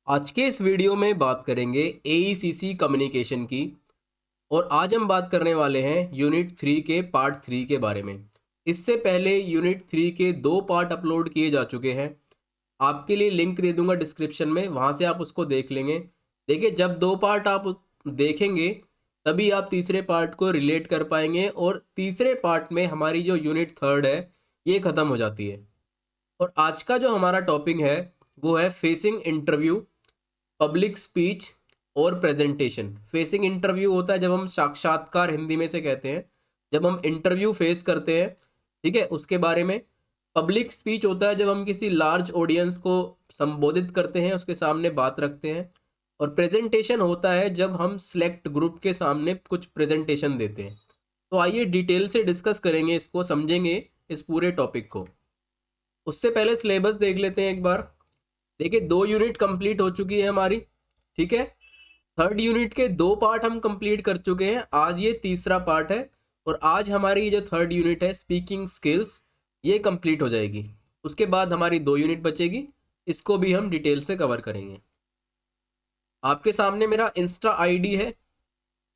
आज के इस वीडियो में बात करेंगे AECC कम्युनिकेशन की। और आज हम बात करने वाले हैं यूनिट 3 के पार्ट 3 के बारे में। इससे पहले यूनिट 3 के 2 पार्ट अपलोड किए जा चुके हैं। आपके लिए लिंक दे दूंगा डिस्क्रिप्शन में, वहाँ से आप उसको देख लेंगे। देखिए, जब 2 पार्ट आप देखेंगे तभी आप तीसरे पार्ट को रिलेट कर पाएंगे, और तीसरे पार्ट में हमारी जो यूनिट 3 है ये ख़त्म हो जाती है। और आज का जो हमारा टॉपिक है वो है फेसिंग इंटरव्यू, पब्लिक स्पीच और प्रेजेंटेशन। फेसिंग इंटरव्यू होता है जब हम साक्षात्कार हिंदी में से कहते हैं, जब हम इंटरव्यू फेस करते हैं, ठीक है, उसके बारे में। पब्लिक स्पीच होता है जब हम किसी लार्ज ऑडियंस को संबोधित करते हैं, उसके सामने बात रखते हैं। और प्रेजेंटेशन होता है जब हम सिलेक्ट ग्रुप के सामने कुछ प्रेजेंटेशन देते हैं। तो आइए डिटेल से डिस्कस करेंगे, इसको समझेंगे इस पूरे टॉपिक को। उससे पहले सिलेबस देख लेते हैं एक बार। देखिए, 2 यूनिट कंप्लीट हो चुकी है हमारी, ठीक है। 3rd यूनिट के 2 पार्ट हम कंप्लीट कर चुके हैं, आज ये तीसरा पार्ट है। और आज हमारी जो 3rd यूनिट है स्पीकिंग स्किल्स, ये कंप्लीट हो जाएगी। उसके बाद हमारी 2 यूनिट बचेगी, इसको भी हम डिटेल से कवर करेंगे। आपके सामने मेरा इंस्टा आईडी है,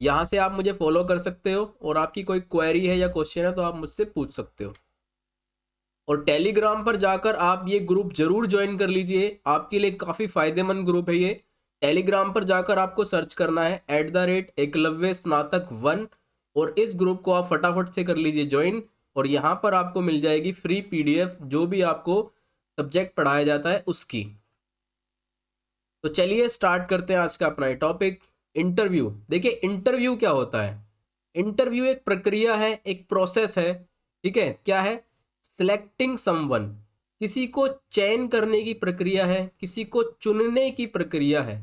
यहाँ से आप मुझे फॉलो कर सकते हो, और आपकी कोई क्वेरी है या क्वेश्चन है तो आप मुझसे पूछ सकते हो। और टेलीग्राम पर जाकर आप ये ग्रुप जरूर ज्वाइन कर लीजिए, आपके लिए काफ़ी फायदेमंद ग्रुप है ये। टेलीग्राम पर जाकर आपको सर्च करना है @एकलव्य स्नातक 1, और इस ग्रुप को आप फटाफट से कर लीजिए ज्वाइन। और यहाँ पर आपको मिल जाएगी फ्री PDF जो भी आपको सब्जेक्ट पढ़ाया जाता है उसकी। तो चलिए स्टार्ट करते हैं आज का अपना टॉपिक, इंटरव्यू। देखिए, इंटरव्यू क्या होता है। इंटरव्यू एक प्रक्रिया है, एक प्रोसेस है, ठीक है। क्या है? सिलेक्टिंग समवन, किसी को चयन करने की प्रक्रिया है, किसी को चुनने की प्रक्रिया है,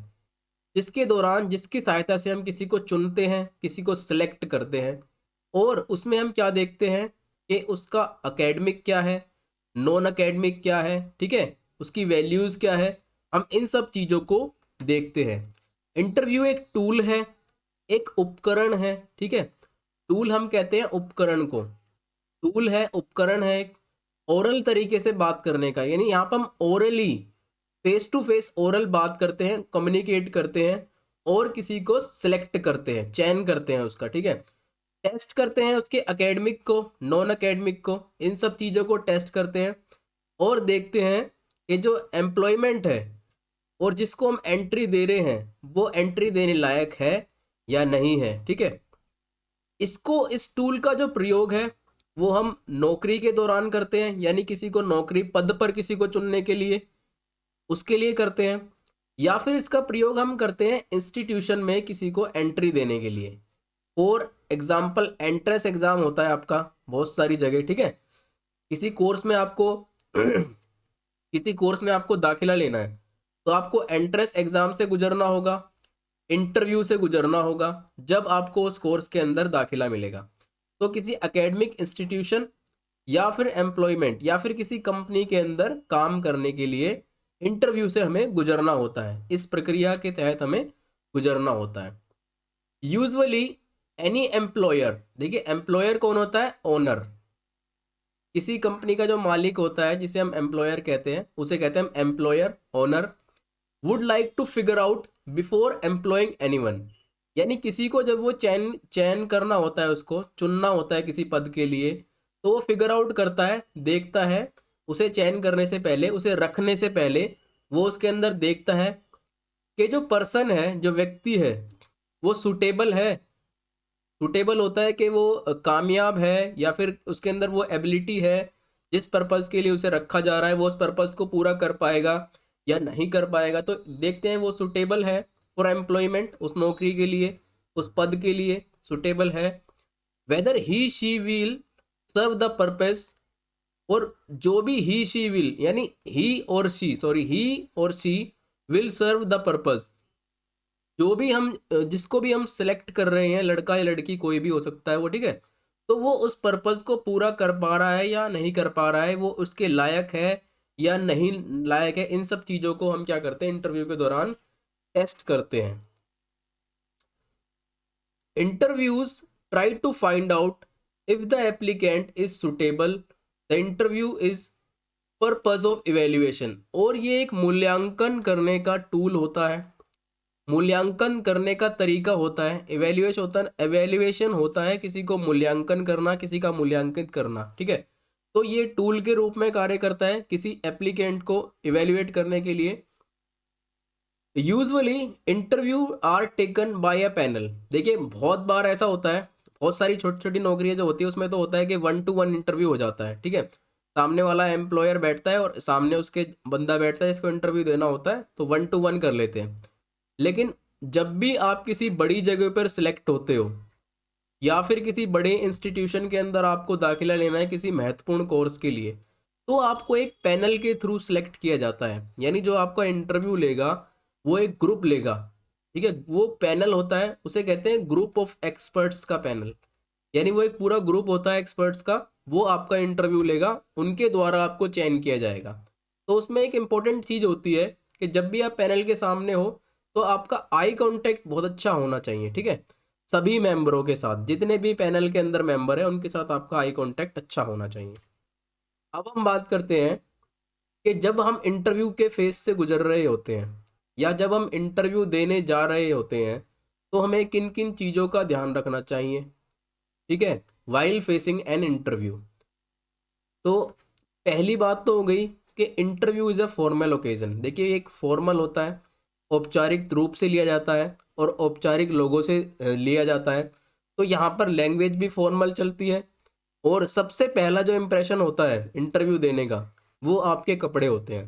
जिसके दौरान जिसकी सहायता से हम किसी को चुनते हैं, किसी को सिलेक्ट करते हैं। और उसमें हम क्या देखते हैं कि उसका एकेडमिक क्या है, नॉन एकेडमिक क्या है, ठीक है, उसकी वैल्यूज़ क्या है, हम इन सब चीज़ों को देखते हैं। इंटरव्यू एक टूल है, एक उपकरण है, ठीक है। टूल हम कहते हैं उपकरण को, टूल है, उपकरण है, एक ओरल तरीके से बात करने का। यानी यहाँ पर हम orally, face to face oral बात करते हैं, कम्युनिकेट करते हैं, और किसी को सिलेक्ट करते हैं, चयन करते हैं उसका, ठीक है। टेस्ट करते हैं उसके एकेडमिक को, नॉन एकेडमिक को, इन सब चीज़ों को टेस्ट करते हैं। और देखते हैं कि जो एम्प्लॉयमेंट है और जिसको हम एंट्री दे रहे हैं वो एंट्री देने लायक है या नहीं है, ठीक है। इसको, इस टूल का जो प्रयोग है वो हम नौकरी के दौरान करते हैं, यानी किसी को नौकरी पद पर किसी को चुनने के लिए, उसके लिए करते हैं। या फिर इसका प्रयोग हम करते हैं इंस्टीट्यूशन में किसी को एंट्री देने के लिए। फॉर एग्जाम्पल, एंट्रेंस एग्जाम होता है आपका बहुत सारी जगह, ठीक है। किसी कोर्स में आपको किसी कोर्स में आपको दाखिला लेना है तो आपको एंट्रेंस एग्जाम से गुजरना होगा, इंटरव्यू से गुजरना होगा, जब आपको उस कोर्स के अंदर दाखिला मिलेगा। तो किसी एकेडमिक इंस्टीट्यूशन या फिर एम्प्लॉयमेंट या फिर किसी कंपनी के अंदर काम करने के लिए इंटरव्यू से हमें गुजरना होता है, इस प्रक्रिया के तहत हमें गुजरना होता है। यूजुअली एनी एम्प्लॉयर, देखिए एम्प्लॉयर कौन होता है? ओनर। किसी कंपनी का जो मालिक होता है जिसे हम एम्प्लॉयर कहते हैं उसे कहते हैं हम employer, owner. Would like to figure out before employing anyone, यानी किसी को जब वो चयन चयन करना होता है, उसको चुनना होता है किसी पद के लिए, तो वो फिगर आउट करता है, देखता है, उसे चयन करने से पहले, उसे रखने से पहले वो उसके अंदर देखता है कि जो पर्सन है, जो व्यक्ति है, वो सुटेबल है। सुटेबल होता है कि वो कामयाब है, या फिर उसके अंदर वो एबिलिटी है, जिस पर्पज़ के लिए उसे रखा जा रहा है वो उस पर्पज़ को पूरा कर पाएगा या नहीं कर पाएगा। तो देखते हैं वो सुटेबल है फॉर एम्प्लॉयमेंट, उस नौकरी के लिए, उस पद के लिए सुटेबल है। Whether he she will serve the purpose, और जो भी ही शी विल, यानी ही और she will serve the purpose, जो भी हम जिसको भी हम सेलेक्ट कर रहे हैं, लड़का या लड़की कोई भी हो सकता है वो, ठीक है, तो वो उस पर्पस को पूरा कर पा रहा है या नहीं कर पा रहा है, वो उसके लायक है या नहीं लायक है, इन सब चीज़ों को हम क्या करते हैं इंटरव्यू के दौरान टेस्ट करते हैं। Interviews try to find out if the applicant is suitable, the interview is purpose of evaluation, और ये एक मूल्यांकन करने का टूल होता है, मूल्यांकन करने का तरीका होता है। एवेल्युएशन होता है किसी को मूल्यांकन करना, किसी का मूल्यांकित करना, ठीक है। तो ये टूल के रूप में कार्य करता है किसी एप्लीकेंट को इवेल्युएट करने के लिए। Usually interview are taken by a panel. देखिए बहुत बार ऐसा होता है, बहुत सारी छोटी छोटी नौकरियां जो होती है उसमें तो होता है कि 1-to-1 इंटरव्यू हो जाता है, ठीक है। सामने वाला एम्प्लॉयर बैठता है और सामने उसके बंदा बैठता है, इसको इंटरव्यू देना होता है, तो 1-to-1 कर लेते हैं। लेकिन जब भी आप किसी बड़ी जगह पर सिलेक्ट होते हो या फिर किसी बड़े इंस्टीट्यूशन के अंदर आपको दाखिला लेना है किसी महत्वपूर्ण कोर्स के लिए, तो आपको एक पैनल के थ्रू सिलेक्ट किया जाता है। यानी जो आपका इंटरव्यू लेगा वो एक ग्रुप लेगा, ठीक है। वो पैनल होता है, उसे कहते हैं ग्रुप ऑफ एक्सपर्ट्स का पैनल। यानी वो एक पूरा ग्रुप होता है एक्सपर्ट्स का, वो आपका इंटरव्यू लेगा, उनके द्वारा आपको चयन किया जाएगा। तो उसमें एक इंपॉर्टेंट चीज़ होती है कि जब भी आप पैनल के सामने हो तो आपका आई कांटेक्ट बहुत अच्छा होना चाहिए, ठीक है। सभी मेंबरों के साथ, जितने भी पैनल के अंदर मेंबर है उनके साथ आपका आई कांटेक्ट अच्छा होना चाहिए। अब हम बात करते हैं कि जब हम इंटरव्यू के फेज से गुजर रहे होते हैं या जब हम इंटरव्यू देने जा रहे होते हैं तो हमें किन किन चीज़ों का ध्यान रखना चाहिए, ठीक है, वाइल फेसिंग एन इंटरव्यू। तो पहली बात तो हो गई कि interview is a formal occasion. देखिए एक फॉर्मल होता है, औपचारिक रूप से लिया जाता है और औपचारिक लोगों से लिया जाता है। तो यहाँ पर लैंग्वेज भी फॉर्मल चलती है और सबसे पहला जो इम्प्रेशन होता है इंटरव्यू देने का वो आपके कपड़े होते हैं,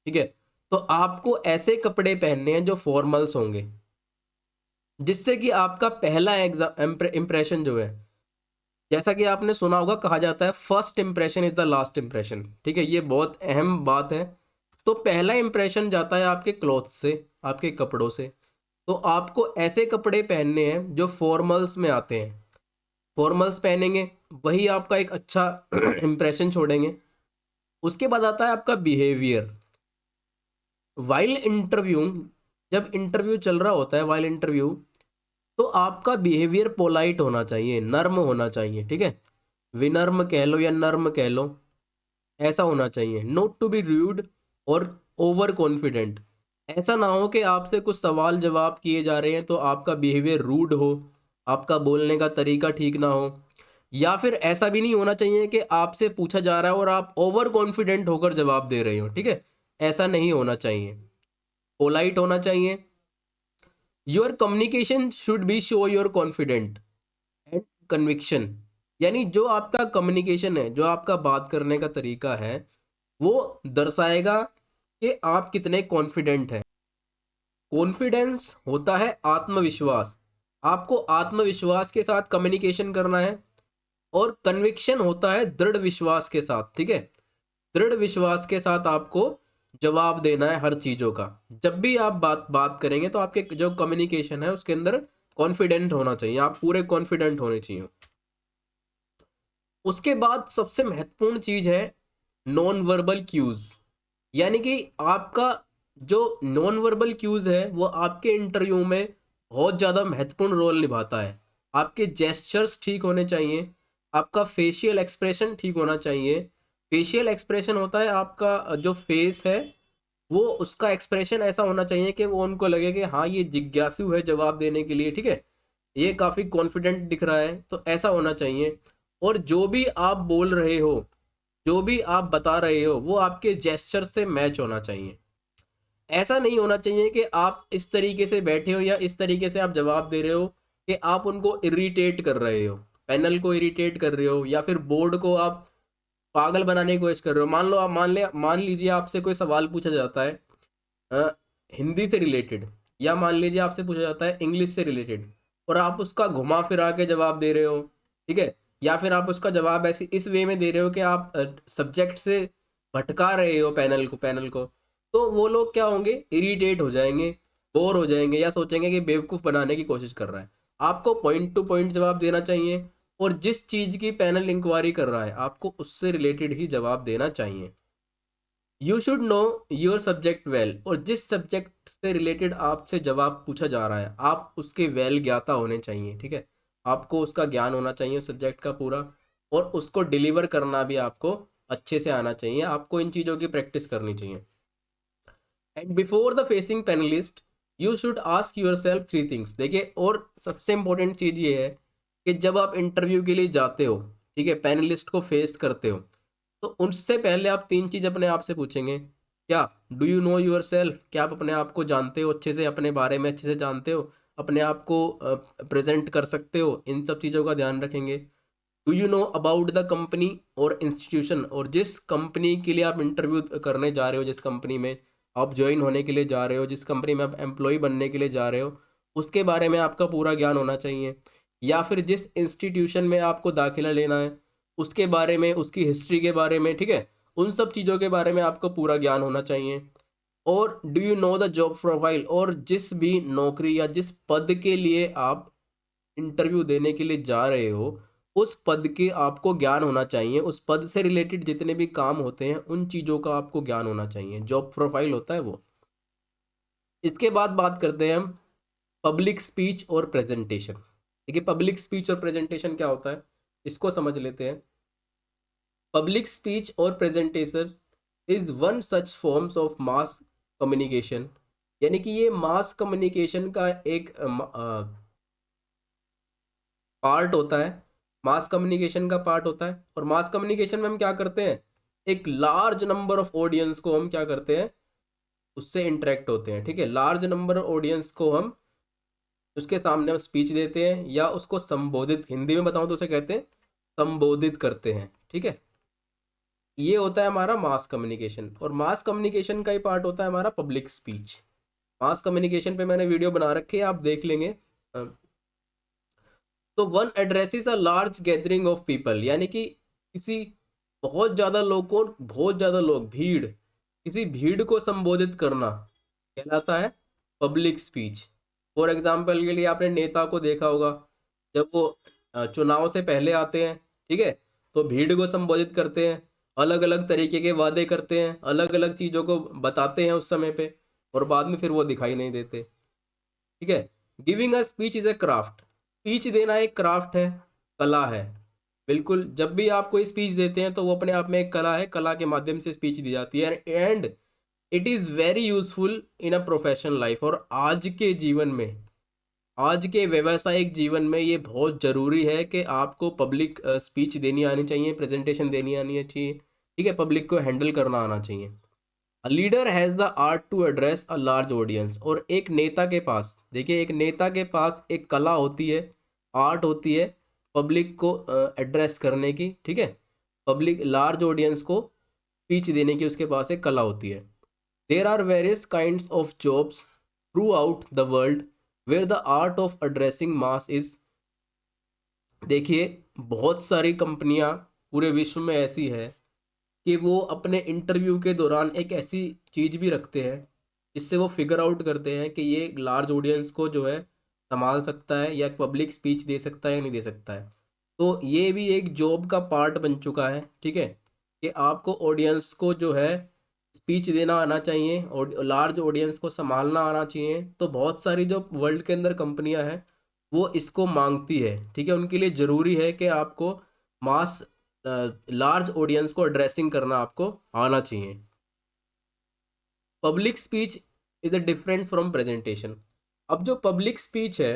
ठीक है। तो आपको ऐसे कपड़े पहनने हैं जो फॉर्मल्स होंगे, जिससे कि आपका पहला इम्प्रेशन जो है, जैसा कि आपने सुना होगा, कहा जाता है first impression is the last impression, ठीक है। ये बहुत अहम बात है। तो पहला इंप्रेशन जाता है आपके क्लॉथ से, आपके कपड़ों से। तो आपको ऐसे कपड़े पहनने हैं जो फॉर्मल्स में आते हैं। फॉर्मल्स पहनेंगे वही आपका एक अच्छा इंप्रेशन छोड़ेंगे। उसके बाद आता है आपका बिहेवियर। वाइल इंटरव्यू, जब इंटरव्यू चल रहा होता है वाइल इंटरव्यू, तो आपका बिहेवियर पोलाइट होना चाहिए, नर्म होना चाहिए, ठीक है। विनम्र कह लो या नर्म कह लो, ऐसा होना चाहिए। नोट टू बी रूड और ओवर कॉन्फिडेंट। ऐसा ना हो कि आपसे कुछ सवाल जवाब किए जा रहे हैं तो आपका बिहेवियर रूड हो, आपका बोलने का तरीका ठीक ना हो। या फिर ऐसा भी नहीं होना चाहिए कि आपसे पूछा जा रहा है और आप ओवर कॉन्फिडेंट होकर जवाब दे रहे हो, ठीक है। ऐसा नहीं होना चाहिए, पोलाइट होना चाहिए। Your communication should be show your confident and conviction. यानी जो आपका कम्युनिकेशन है, जो आपका बात करने का तरीका है, वो दर्शाएगा कि आप कितने कॉन्फिडेंट हैं। कॉन्फिडेंस होता है आत्मविश्वास, आपको आत्मविश्वास के साथ कम्युनिकेशन करना है। और कन्विक्शन होता है दृढ़ विश्वास के साथ, ठीक है। दृढ़ विश्वास के साथ आपको जवाब देना है हर चीज़ों का। जब भी आप बात करेंगे तो आपके जो कम्युनिकेशन है उसके अंदर कॉन्फिडेंट होना चाहिए, आप पूरे कॉन्फिडेंट होने चाहिए। उसके बाद सबसे महत्वपूर्ण चीज है नॉन वर्बल क्यूज। यानी कि आपका जो नॉन वर्बल क्यूज है वो आपके इंटरव्यू में बहुत ज़्यादा महत्वपूर्ण रोल निभाता है। आपके जेस्चर्स ठीक होने चाहिए, आपका फेशियल एक्सप्रेशन ठीक होना चाहिए। फेशियल एक्सप्रेशन होता है आपका जो फेस है, वो उसका एक्सप्रेशन ऐसा होना चाहिए कि वो उनको लगे कि हाँ ये जिज्ञासु है जवाब देने के लिए, ठीक है, ये काफ़ी कॉन्फिडेंट दिख रहा है, तो ऐसा होना चाहिए। और जो भी आप बोल रहे हो, जो भी आप बता रहे हो, वो आपके जेस्चर से मैच होना चाहिए। ऐसा नहीं होना चाहिए कि आप इस तरीके से बैठे हो या इस तरीके से आप जवाब दे रहे हो कि आप उनको इरिटेट कर रहे हो, पैनल को इरिटेट कर रहे हो, या फिर बोर्ड को आप पागल बनाने की कोशिश कर रहे हो। मान लो आप मान लीजिए आपसे कोई सवाल पूछा जाता है अ, हिंदी से रिलेटेड, या मान लीजिए आपसे पूछा जाता है इंग्लिश से रिलेटेड, और आप उसका घुमा फिरा के जवाब दे रहे हो, ठीक है। या फिर आप उसका जवाब ऐसे इस वे में दे रहे हो कि आप सब्जेक्ट से भटका रहे हो पैनल को। तो वो लोग क्या होंगे, इरिटेट हो जाएंगे, बोर हो जाएंगे, या सोचेंगे कि बेवकूफ़ बनाने की कोशिश कर रहा है। आपको पॉइंट टू पॉइंट जवाब देना चाहिए, और जिस चीज़ की पैनल इंक्वायरी कर रहा है आपको उससे रिलेटेड ही जवाब देना चाहिए। You should know your subject well. और जिस सब्जेक्ट से रिलेटेड आपसे जवाब पूछा जा रहा है आप उसके वेल ज्ञाता होने चाहिए, ठीक है। आपको उसका ज्ञान होना चाहिए सब्जेक्ट का पूरा, और उसको डिलीवर करना भी आपको अच्छे से आना चाहिए, आपको इन चीज़ों की प्रैक्टिस करनी चाहिए। And before the facing panelist you should ask your self three things. देखिए, और सबसे इंपॉर्टेंट चीज़ ये है कि जब आप इंटरव्यू के लिए जाते हो, ठीक है, पैनलिस्ट को फेस करते हो, तो उससे पहले आप तीन चीज़ अपने आप से पूछेंगे। क्या? Do you know your self? क्या आप अपने आप को जानते हो अच्छे से, अपने बारे में अच्छे से जानते हो, अपने आप को प्रेजेंट कर सकते हो? इन सब चीज़ों का ध्यान रखेंगे। Do you know about the company और इंस्टीट्यूशन, और जिस कंपनी के लिए आप इंटरव्यू करने जा रहे हो, जिस कंपनी में आप ज्वाइन होने के लिए जा रहे हो, जिस कंपनी में आप एम्प्लॉय बनने के लिए जा रहे हो, उसके बारे में आपका पूरा ज्ञान होना चाहिए। या फिर जिस इंस्टीट्यूशन में आपको दाखिला लेना है, उसके बारे में, उसकी हिस्ट्री के बारे में, ठीक है, उन सब चीज़ों के बारे में आपको पूरा ज्ञान होना चाहिए। और do you know the job profile, और जिस भी नौकरी या जिस पद के लिए आप इंटरव्यू देने के लिए जा रहे हो, उस पद के आपको ज्ञान होना चाहिए। उस पद से रिलेटेड जितने भी काम होते हैं, उन चीज़ों का आपको ज्ञान होना चाहिए। जॉब प्रोफाइल होता है वो। इसके बाद बात करते हैं हम पब्लिक स्पीच और प्रेजेंटेशन। देखिए, पब्लिक स्पीच और प्रेजेंटेशन क्या होता है, इसको समझ लेते हैं। पब्लिक स्पीच और presentation is one such forms of mass communication, यानी कि ये मास कम्युनिकेशन का एक पार्ट होता है, मास कम्युनिकेशन का पार्ट होता है। और मास कम्युनिकेशन में हम क्या करते हैं, एक लार्ज नंबर ऑफ ऑडियंस को हम क्या करते हैं, उससे इंटरेक्ट होते हैं, ठीक है। लार्ज नंबर ऑडियंस को हम उसके सामने हम स्पीच देते हैं, या उसको संबोधित, हिंदी में बताऊं तो उसे कहते हैं संबोधित करते हैं, ठीक है। ये होता है हमारा मास कम्युनिकेशन। और मास कम्युनिकेशन का ही पार्ट होता है हमारा पब्लिक स्पीच। मास कम्युनिकेशन पे मैंने वीडियो बना रखी है, आप देख लेंगे। तो one addresses a large gathering of people, यानी कि किसी बहुत ज़्यादा लोगों, बहुत ज़्यादा लोग, भीड़, किसी भीड़ को संबोधित करना कहलाता है पब्लिक स्पीच। फॉर एग्जाम्पल के लिए आपने नेता को देखा होगा, जब वो चुनाव से पहले आते हैं, ठीक है, तो भीड़ को संबोधित करते हैं, अलग अलग तरीके के वादे करते हैं, अलग अलग चीज़ों को बताते हैं उस समय पे, और बाद में फिर वो दिखाई नहीं देते, ठीक है। Giving a speech is a craft, speech देना एक क्राफ्ट है, कला है। बिल्कुल, जब भी आप कोई स्पीच देते हैं तो वो अपने आप में एक कला है, कला के माध्यम से स्पीच दी जाती है। And it is very useful in a professional life, और आज के जीवन में, आज के व्यवसायिक जीवन में ये बहुत ज़रूरी है कि आपको पब्लिक स्पीच देनी आनी चाहिए, प्रेजेंटेशन देनी आनी चाहिए, ठीक है, पब्लिक को हैंडल करना आना चाहिए। A leader has the art to address a large audience, और एक नेता के पास, देखिए, एक नेता के पास एक कला होती है, आर्ट होती है पब्लिक को एड्रेस करने की, ठीक है, पब्लिक लार्ज ऑडियंस को स्पीच देने की उसके पास एक कला होती है। There are various kinds of jobs throughout the world where the art of addressing mass is, देखिए, बहुत सारी कंपनियां पूरे विश्व में ऐसी है कि वो अपने इंटरव्यू के दौरान एक ऐसी चीज़ भी रखते हैं जिससे वो फिगर आउट करते हैं कि ये लार्ज ऑडियंस को जो है संभाल सकता है, या पब्लिक स्पीच दे सकता है या नहीं दे सकता है। तो ये भी एक जॉब का पार्ट बन चुका है, ठीक है, कि आपको ऑडियंस को जो है स्पीच देना आना चाहिए, और लार्ज ऑडियंस को संभालना आना चाहिए। तो बहुत सारी जो वर्ल्ड के अंदर कंपनियां हैं वो इसको मांगती है, ठीक है, उनके लिए ज़रूरी है कि आपको मास, लार्ज ऑडियंस को एड्रेसिंग करना आपको आना चाहिए। Public speech is a different from presentation. अब जो पब्लिक स्पीच है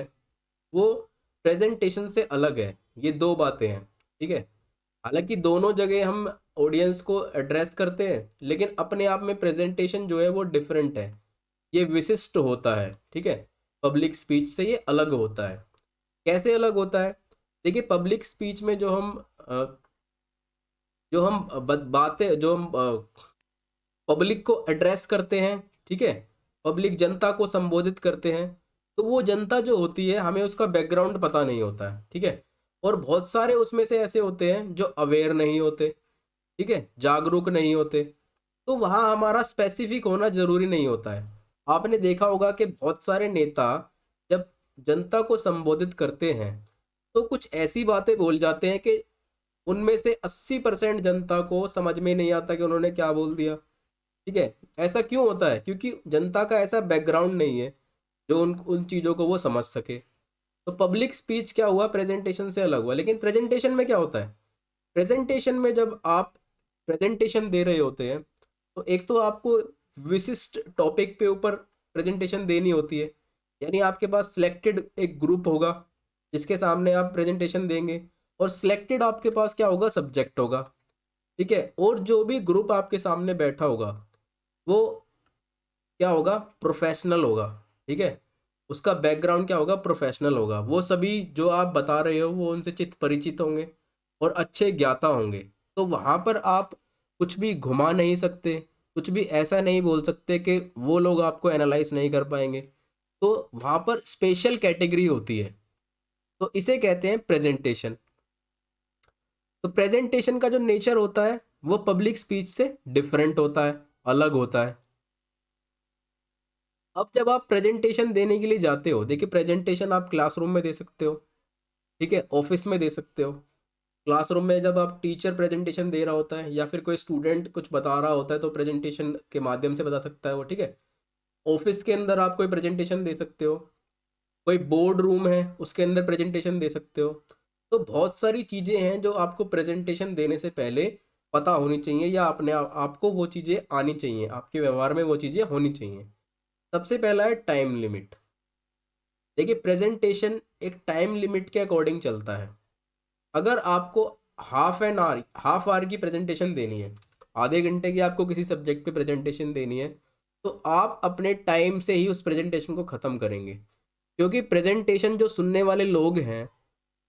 वो प्रेजेंटेशन से अलग है, ये दो बातें हैं, ठीक है। हालांकि दोनों जगह हम ऑडियंस को एड्रेस करते हैं, लेकिन अपने आप में प्रेजेंटेशन जो है वो डिफरेंट है, ये विशिष्ट होता है, ठीक है, पब्लिक स्पीच से ये अलग होता है। कैसे अलग होता है? देखिए, पब्लिक स्पीच में जो हम बातें, जो हम पब्लिक को एड्रेस करते हैं, ठीक है, पब्लिक जनता को संबोधित करते हैं, तो वो जनता जो होती है हमें उसका बैकग्राउंड पता नहीं होता है, ठीक है। और बहुत सारे उसमें से ऐसे होते हैं जो अवेयर नहीं होते, ठीक है, जागरूक नहीं होते, तो वहाँ हमारा स्पेसिफिक होना जरूरी नहीं होता है। आपने देखा होगा कि बहुत सारे नेता जब जनता को संबोधित करते हैं तो कुछ ऐसी बातें बोल जाते हैं कि उनमें से 80% जनता को समझ में नहीं आता कि उन्होंने क्या बोल दिया, ठीक है। ऐसा क्यों होता है? क्योंकि जनता का ऐसा बैकग्राउंड नहीं है जो उन उन चीज़ों को वो समझ सके। तो पब्लिक स्पीच क्या हुआ, प्रेजेंटेशन से अलग हुआ। लेकिन प्रेजेंटेशन में क्या होता है, प्रेजेंटेशन में जब आप प्रेजेंटेशन दे रहे होते हैं तो एक तो आपको विशिष्ट टॉपिक पे ऊपर प्रेजेंटेशन देनी होती है, यानी आपके पास सिलेक्टेड एक ग्रुप होगा जिसके सामने आप प्रेजेंटेशन देंगे, और सिलेक्टेड आपके पास क्या होगा, सब्जेक्ट होगा, ठीक है। और जो भी ग्रुप आपके सामने बैठा होगा वो क्या होगा, प्रोफेशनल होगा, ठीक है। उसका बैकग्राउंड क्या होगा, प्रोफेशनल होगा। वो सभी जो आप बता रहे हो वो उनसे चित्त परिचित होंगे और अच्छे ज्ञाता होंगे। तो वहाँ पर आप कुछ भी घुमा नहीं सकते, कुछ भी ऐसा नहीं बोल सकते कि वो लोग आपको एनालाइज नहीं कर पाएंगे। तो वहाँ पर स्पेशल कैटेगरी होती है, तो इसे कहते हैं प्रेजेंटेशन। तो प्रेजेंटेशन का जो नेचर होता है वो पब्लिक स्पीच से डिफरेंट होता है, अलग होता है। अब जब आप प्रेजेंटेशन देने के लिए जाते हो, देखिए प्रेजेंटेशन आप क्लासरूम में दे सकते हो, ठीक है, ऑफिस में दे सकते हो। क्लासरूम में जब आप टीचर प्रेजेंटेशन दे रहा होता है या फिर कोई स्टूडेंट कुछ बता रहा होता है तो प्रेजेंटेशन के माध्यम से बता सकता है वो, ठीक है। ऑफिस के अंदर आप कोई प्रेजेंटेशन दे सकते हो, कोई बोर्ड रूम है उसके अंदर प्रेजेंटेशन दे सकते हो। तो बहुत सारी चीज़ें हैं जो आपको प्रेजेंटेशन देने से पहले पता होनी चाहिए, या अपने आपको वो चीज़ें आनी चाहिए, आपके व्यवहार में वो चीज़ें होनी चाहिए। सबसे पहला है टाइम लिमिट। देखिए प्रेजेंटेशन एक टाइम लिमिट के अकॉर्डिंग चलता है। अगर आपको हाफ आवर की प्रेजेंटेशन देनी है, आधे घंटे की आपको किसी सब्जेक्ट पे प्रेजेंटेशन देनी है, तो आप अपने टाइम से ही उस प्रेजेंटेशन को ख़त्म करेंगे, क्योंकि प्रेजेंटेशन जो सुनने वाले लोग हैं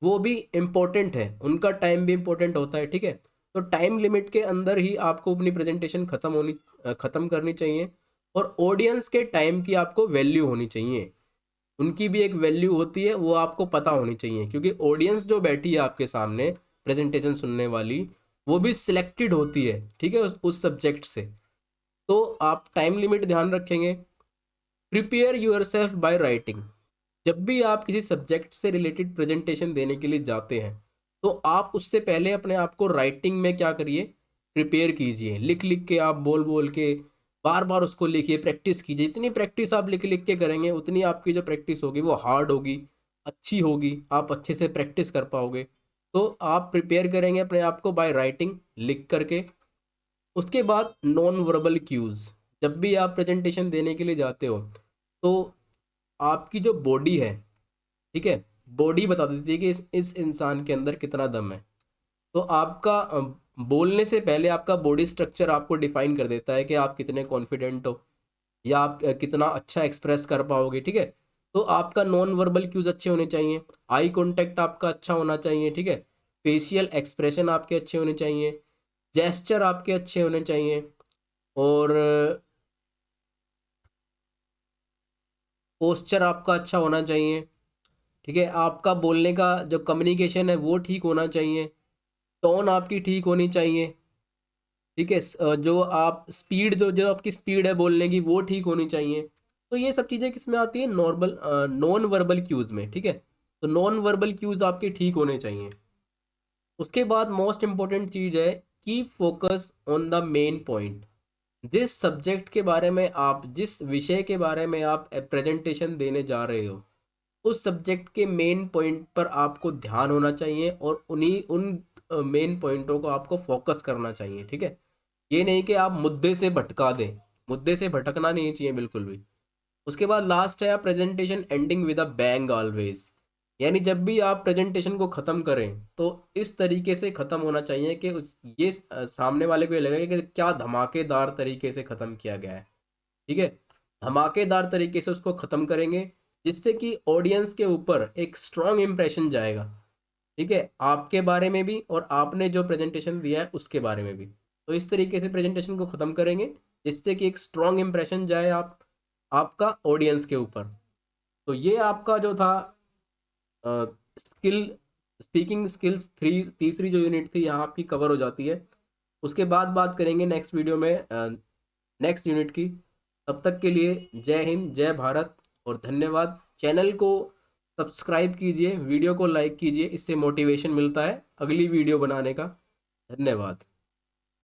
वो भी इम्पोर्टेंट है, उनका टाइम भी इम्पोर्टेंट होता है, ठीक है। तो टाइम लिमिट के अंदर ही आपको अपनी प्रेजेंटेशन ख़त्म करनी चाहिए। और ऑडियंस के टाइम की आपको वैल्यू होनी चाहिए, उनकी भी एक वैल्यू होती है, वो आपको पता होनी चाहिए, क्योंकि ऑडियंस जो बैठी है आपके सामने प्रेजेंटेशन सुनने वाली, वो भी सिलेक्टेड होती है, ठीक है, उस सब्जेक्ट से। तो आप टाइम लिमिट ध्यान रखेंगे। Prepare yourself by writing. जब भी आप किसी सब्जेक्ट से रिलेटेड प्रेजेंटेशन देने के लिए जाते हैं तो आप उससे पहले अपने आप को राइटिंग में क्या करिए, प्रिपेयर कीजिए। लिख लिख के आप बोल बोल के बार बार उसको लिखिए, प्रैक्टिस कीजिए। इतनी प्रैक्टिस आप लिख लिख के करेंगे उतनी आपकी जो प्रैक्टिस होगी वो हार्ड होगी, अच्छी होगी, आप अच्छे से प्रैक्टिस कर पाओगे। तो आप प्रिपेयर करेंगे अपने आप को बाय राइटिंग, लिख करके। उसके बाद नॉन वर्बल क्यूज। जब भी आप प्रेजेंटेशन देने के लिए जाते हो तो आपकी जो बॉडी है, ठीक है, बॉडी बता देती है कि इस इंसान के अंदर कितना दम है। तो आपका बोलने से पहले आपका बॉडी स्ट्रक्चर आपको डिफाइन कर देता है कि आप कितने कॉन्फिडेंट हो या आप कितना अच्छा एक्सप्रेस कर पाओगे, ठीक है। तो आपका नॉन वर्बल क्यूज अच्छे होने चाहिए, आई कांटेक्ट आपका अच्छा होना चाहिए, ठीक है, फेशियल एक्सप्रेशन आपके अच्छे होने चाहिए, जेस्चर आपके अच्छे होने चाहिए, और पोस्चर आपका अच्छा होना चाहिए, ठीक है। आपका बोलने का जो कम्युनिकेशन है वो ठीक होना चाहिए, टोन आपकी ठीक होनी चाहिए, ठीक है। जो आप स्पीड जो जो आपकी स्पीड है बोलने की वो ठीक होनी चाहिए। तो ये सब चीज़ें किस में आती है, नॉन वर्बल क्यूज़ में, ठीक है। तो नॉन वर्बल क्यूज़ आपके ठीक होने चाहिए। उसके बाद मोस्ट इम्पोर्टेंट चीज़ है, keep focus on the main point. जिस सब्जेक्ट के बारे में आप, जिस विषय के बारे में आप प्रेजेंटेशन देने जा रहे हो, उस सब्जेक्ट के मेन पॉइंट पर आपको ध्यान होना चाहिए और उन्हीं उन मेन पॉइंटों को आपको फोकस करना चाहिए, ठीक है। ये नहीं कि आप मुद्दे से भटका दें, मुद्दे से भटकना नहीं चाहिए बिल्कुल भी। उसके बाद लास्ट है presentation ending with a bang always. यानी जब भी आप प्रेजेंटेशन को ख़त्म करें तो इस तरीके से ख़त्म होना चाहिए कि सामने वाले को ये लगे कि क्या धमाकेदार तरीके से ख़त्म किया गया है, ठीक है। धमाकेदार तरीके से उसको ख़त्म करेंगे जिससे कि ऑडियंस के ऊपर एक स्ट्रॉन्ग इम्प्रेशन जाएगा, ठीक है, आपके बारे में भी और आपने जो प्रेजेंटेशन दिया है उसके बारे में भी। तो इस तरीके से प्रेजेंटेशन को ख़त्म करेंगे जिससे कि एक स्ट्रॉन्ग इम्प्रेशन जाए आपका ऑडियंस के ऊपर। तो ये आपका जो था स्किल स्पीकिंग स्किल्स थ्री, तीसरी जो यूनिट थी यहाँ आपकी कवर हो जाती है। उसके बाद बात करेंगे नेक्स्ट वीडियो में नेक्स्ट यूनिट की। तब तक के लिए जय हिंद, जय भारत और धन्यवाद। चैनल को सब्सक्राइब कीजिए, वीडियो को लाइक कीजिए, इससे मोटिवेशन मिलता है अगली वीडियो बनाने का। धन्यवाद।